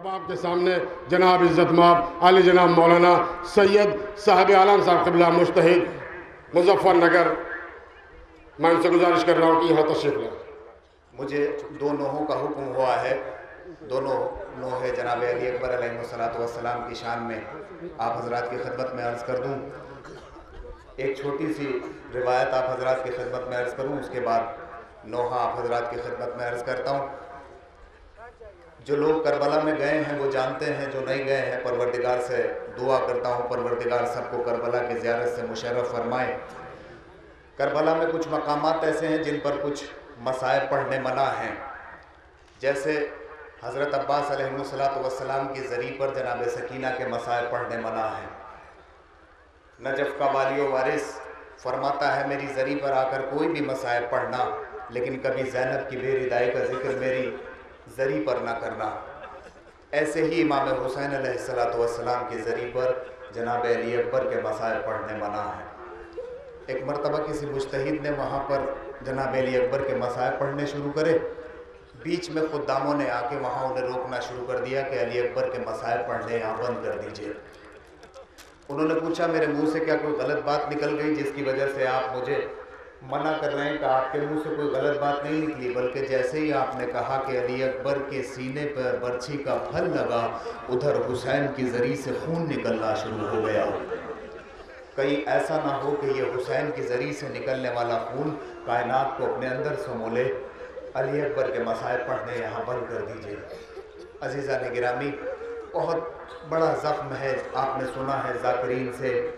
اب آپ کے سامنے جناب عزت مآب عالی جناب مولانا سید صاحب عالم صاحب قبلہ مجتہد مظفر نگر، میں ان سے گزارش کر رہا ہوں کہ یہاں تشریف لائیں۔ مجھے دو نوحوں کا حکم ہوا ہے، دونوں نوحے جناب علی اکبر علیہ السلام کی شان میں آپ حضرات کی خدمت میں عرض کر دوں۔ ایک چھوٹی سی روایت آپ حضرات کی خدمت میں عرض کروں، اس کے بعد نوحہ آپ حضرات کی خدمت میں عرض کرتا ہوں۔ جو لوگ کربلا میں گئے ہیں وہ جانتے ہیں، جو نہیں گئے ہیں پروردگار سے دعا کرتا ہوں پروردگار سب کو کربلا کی زیارت سے مشرف فرمائے۔ کربلا میں کچھ مقامات ایسے ہیں جن پر کچھ مصائب پڑھنے منع ہیں، جیسے حضرت عباس علیہ السلام کی زری پر جناب سکینہ کے مصائب پڑھنے منع ہیں۔ نجف کا والی و وارث فرماتا ہے میری زری پر آ کر کوئی بھی مصائب پڑھنا، لیکن کبھی زینب کی بے ردائی کا ذکر میری زری پر نہ کرنا۔ ایسے ہی امام حسین علیہ السلام کی زری پر جناب علی اکبر کے مصائب پڑھنے منع ہیں۔ ایک مرتبہ کسی مجتہد نے وہاں پر جناب علی اکبر کے مصائب پڑھنے شروع کرے، بیچ میں خداموں نے آ کے وہاں انہیں روکنا شروع کر دیا کہ علی اکبر کے مصائب پڑھنے یہاں بند کر دیجئے۔ انہوں نے پوچھا میرے منہ سے کیا کوئی غلط بات نکل گئی جس کی وجہ سے آپ مجھے منع کر رہے ہیں؟ کہ آپ کے منہ سے کوئی غلط بات نہیں نکلی، بلکہ جیسے ہی آپ نے کہا کہ علی اکبر کے سینے پر برچھی کا پھل لگا، ادھر حسین کی زری سے خون نکلنا شروع ہو گیا۔ کہیں ایسا نہ ہو کہ یہ حسین کی زری سے نکلنے والا خون کائنات کو اپنے اندر سمولے۔ علی اکبر کے مصائب پڑھنے یہاں بند کر دیجئے۔ عزیزان گرامی، بہت بڑا زخم ہے، آپ نے سنا ہے ذاکرین سے،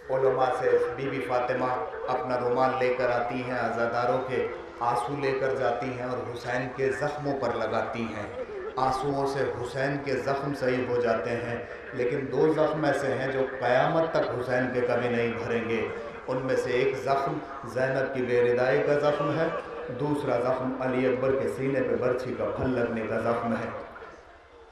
علماء سے، بی بی فاطمہ اپنا رومال لے کر آتی ہیں، عزاداروں کے آنسو لے کر جاتی ہیں اور حسین کے زخموں پر لگاتی ہیں۔ آنسوؤں سے حسین کے زخم صحیح ہو جاتے ہیں، لیکن دو زخم ایسے ہیں جو قیامت تک حسین کے کبھی نہیں بھریں گے۔ ان میں سے ایک زخم زینب کی بے ردائی کا زخم ہے، دوسرا زخم علی اکبر کے سینے پہ برچھی کا پھل لگنے کا زخم ہے۔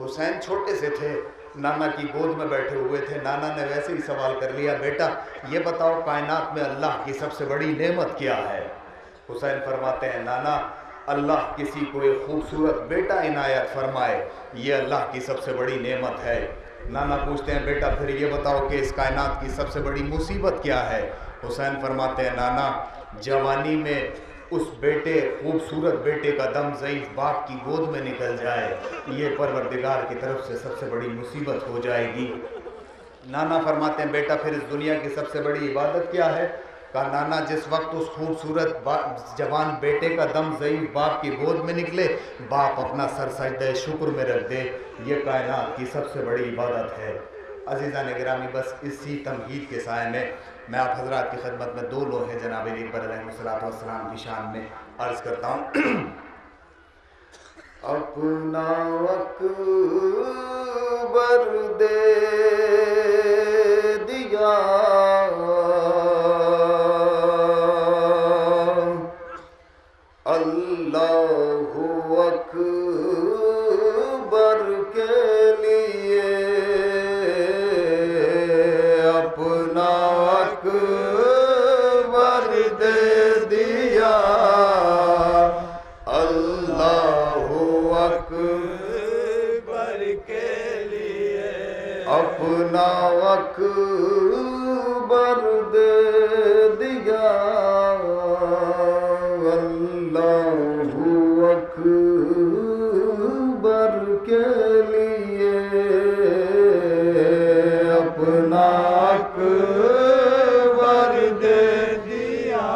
حسین چھوٹے سے تھے، نانا کی گود میں بیٹھے ہوئے تھے، نانا نے ویسے ہی سوال کر لیا بیٹا یہ بتاؤ کائنات میں اللہ کی سب سے بڑی نعمت کیا ہے؟ حسین فرماتے ہیں نانا اللہ کسی کو ایک خوبصورت بیٹا عنایت فرمائے، یہ اللہ کی سب سے بڑی نعمت ہے۔ نانا پوچھتے ہیں بیٹا پھر یہ بتاؤ کہ اس کائنات کی سب سے بڑی مصیبت کیا ہے؟ حسین فرماتے ہیں نانا جوانی میں اس بیٹے خوبصورت بیٹے کا دم ضعیف باپ کی گود میں نکل جائے، یہ پروردگار کی طرف سے سب سے بڑی مصیبت ہو جائے گی۔ نانا فرماتے ہیں بیٹا پھر اس دنیا کی سب سے بڑی عبادت کیا ہے؟ کہا نانا جس وقت اس خوبصورت جوان بیٹے کا دم ضعیف باپ کی گود میں نکلے، باپ اپنا سر سجدہ شکر میں رکھ دے، یہ کائنات کی سب سے بڑی عبادت ہے۔ عزیزان گرامی، بس اسی تمہید کے سائے میں آپ حضرات کی خدمت میں دو لوحے جناب علی اکبر علیہ السلام کی شان میں عرض کرتا ہوں۔ اپنا اکبر دے دیا اللہ اکبر کے لیے، اپنا اکبر دے دیا اللہ اکبر کے لیے، اپنا اکبر دے دیا اللہ اکبر کے لیے، اپنا اکبر دے دیا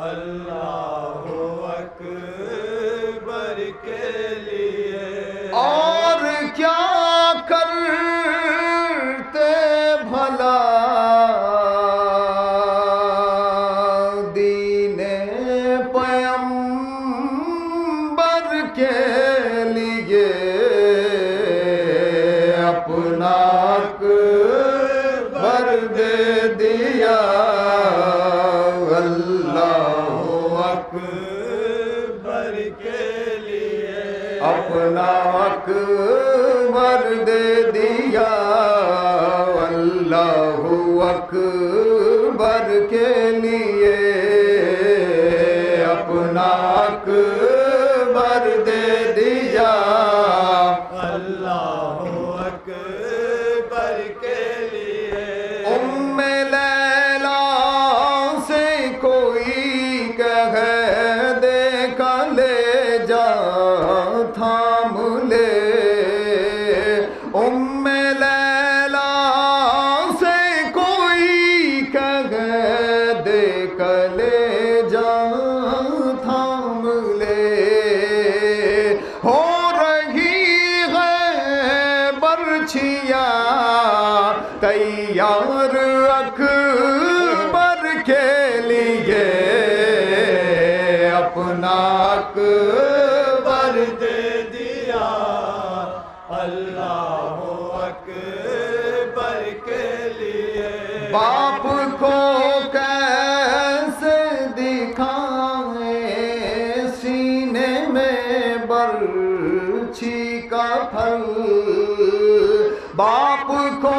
اللہ اکبر کے لیے۔ اور کیا کرتے بھلا دین پیغمبر کے لیے، اپنا اکبر دے دیا اللہ اکبر کے لیے، اپنا اکبر دے دیا اللہ اکبر کے لیے، اپنا اکبر دے دیا برچھیاں تیار اکبر کے لیے اپنا اکبر دے دیا اللہ اکبر کے لیے باپ کو کیسے دکھائیں سینے میں برچھی کا پھل باپ کو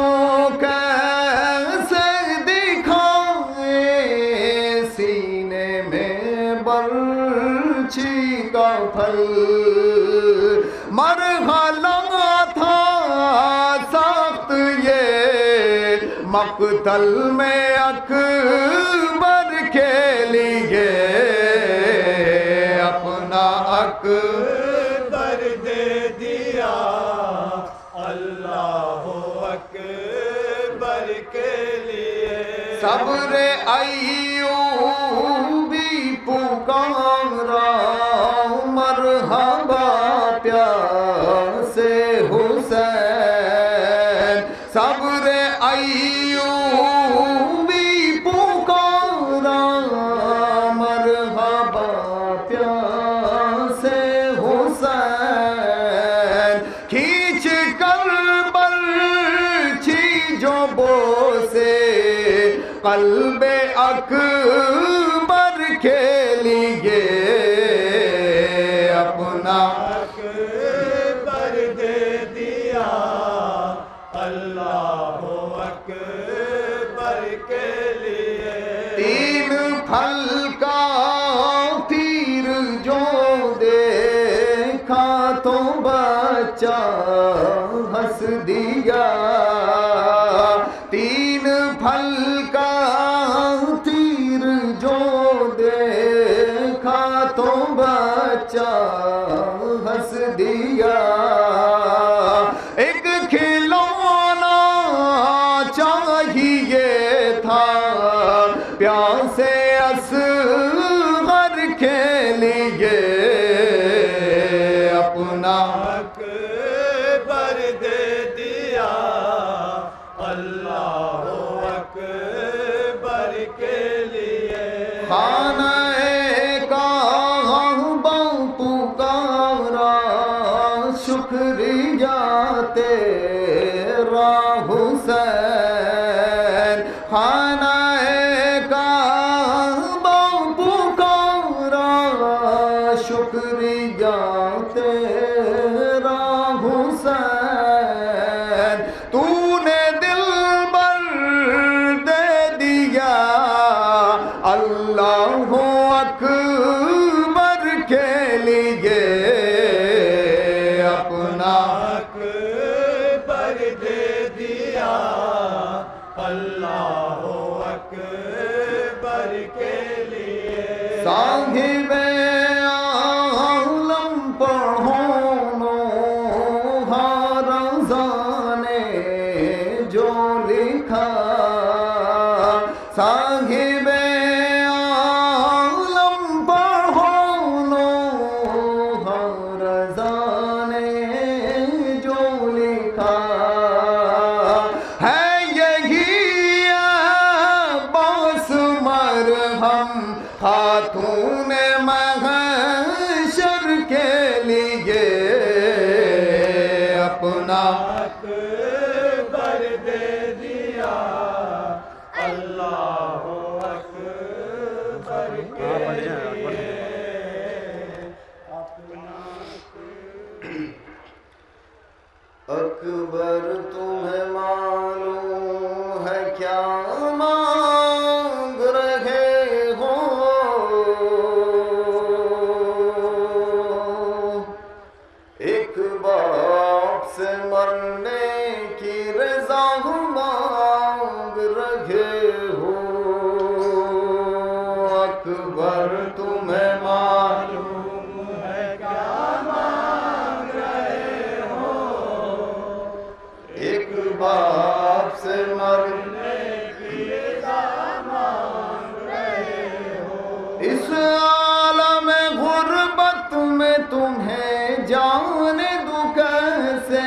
کیسے دکھائیں سینے میں برچھی کا پھل مرحلہ تھا سخت یہ مقتل میں اکبر کے لیے اپنا اکبر دے دیا اللہ اکبر کے لیے صبر ایوبی پکارا مرحبا پیاسے حسین صبر ایوبی پکارا مرحبا پیاسے حسین کھینچ کر برچھی جو بوسے قلب اکبر کے لیے اپنا اکبر دے دیا اللہ اکبر کے لیے تین پھل کا تیر جو دیکھا تو بچہ ہنس دیا تین پھل کا تیر جو دیکھا تو بچہ ہنس دیا ایک کھلونا چاہیے تھا پیاسے اصغر کے لیے اپنا اکبر دے دیا اللہ اکبر کے لیے خانہ کعبہ پکارا شکریہ تیرا حسین خانہ کعبہ پکارا شکریہ تیرا حسین تو نے دل بر دے دیا اللہ اکبر کے لیے اپنا اکبر دے دیا اللہ اکبر کے لیے صاحب عالم پڑھو رضا نے جو لکھا صاحب عالم پڑھو رضا نے جو لکھا ہے یہی عباس مرہم خاتون محشر کے لیے اپنا اکبر دے دیا اللہ اکبر کے لیے اکبر تمہیں معلوم ہے کیا مانگ رہے ہو ایک باپ سے مرنے کی رضا مانگ رہے ہو اکبر تمہیں معلوم ہے کیا مانگ رہے ہو ایک باپ سے مرنے کی رضا مانگ رہے ہو اس عالم غربت میں تمہیں جانے دوں کیسے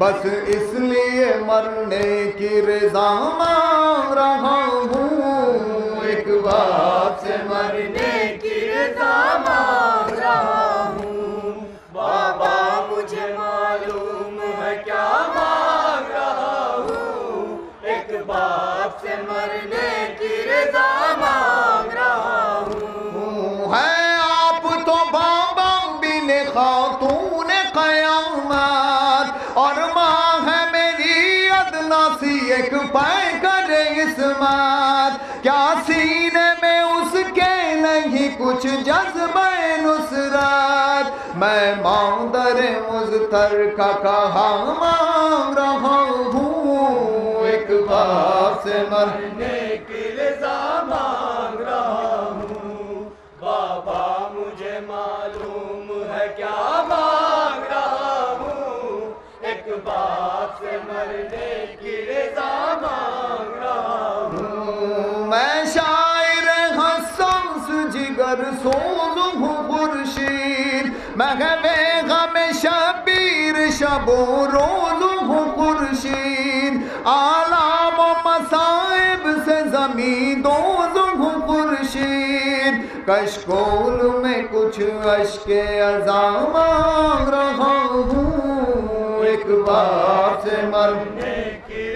بس اس لیے مرنے کی رضا مانگ رہا ہوں، ایک باپ سے مرنے کی رضا مانگ رہا ہوں، بابا مجھے معلوم ہے کیا مانگ رہا ہوں، ایک باپ سے مرنے کی رضا مانگ رہا ہوں۔ ہے آپ تو بابا بن خاتون قیامت، اور ماں ہے میری ادنا سی ایک پیکر عصمت، کیا سینے میں اس کے نہیں کچھ جذبہ نصرت، میں مادر مضطر کا کہا مانگ رہا ہوں، ایک باپ سے مرنے کی رضا مانگ رہا ہوں، بابا مجھے معلوم ہے کیا مانگ رہا ہوں، ایک باپ سے مرنے کی رضا مانگ رہا ہوں۔ میں شاعر حساس جگر سوز ہوں خورشید، محو غم شبیر شب و روز ہوں خورشید، آلام و مصائب سے زمین دوز ہوں خورشید، کشکول میں کچھ اشک ازا مانگ رہا ہوں، ایک باپ سے مرنے کی